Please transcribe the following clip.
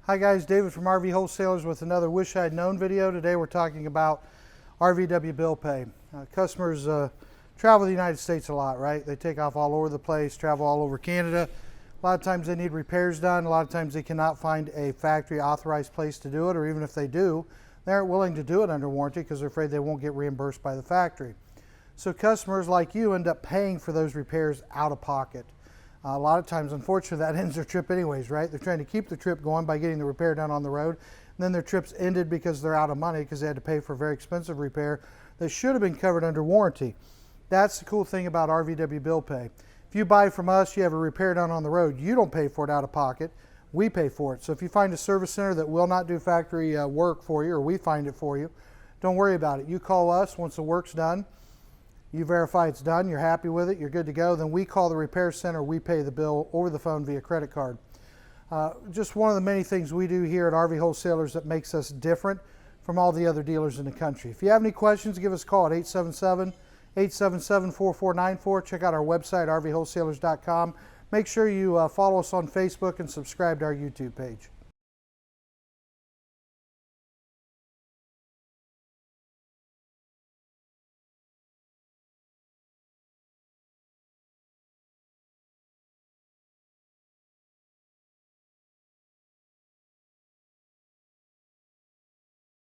Hi guys, David from RV Wholesalers with another Wish I'd Known video. Today we're talking about RVW Bill Pay. Customers travel the United States a lot, right? They take off all over the place, travel all over Canada. A lot of times they need repairs done. A lot of times they cannot find a factory authorized place to do it, or even if they do, they aren't willing to do it under warranty because they're afraid they won't get reimbursed by the factory. So customers like you end up paying for those repairs out of pocket. A lot of times, unfortunately, that ends their trip anyways, right? They're trying to keep the trip going by getting the repair done on the road. And then their trip's ended because they're out of money because they had to pay for a very expensive repair that should have been covered under warranty. That's the cool thing about RVW Bill Pay. If you buy from us, you have a repair done on the road, you don't pay for it out of pocket. We pay for it. So if you find a service center that will not do factory work for you, or we find it for you, don't worry about it. You call us once the work's done. You verify it's done, you're happy with it, you're good to go, then we call the repair center, we pay the bill over the phone via credit card. Just one of the many things we do here at RV Wholesalers that makes us different from all the other dealers in the country. If you have any questions, give us a call at 877-877-4494. Check out our website, rvwholesalers.com. Make sure you follow us on Facebook and subscribe to our YouTube page.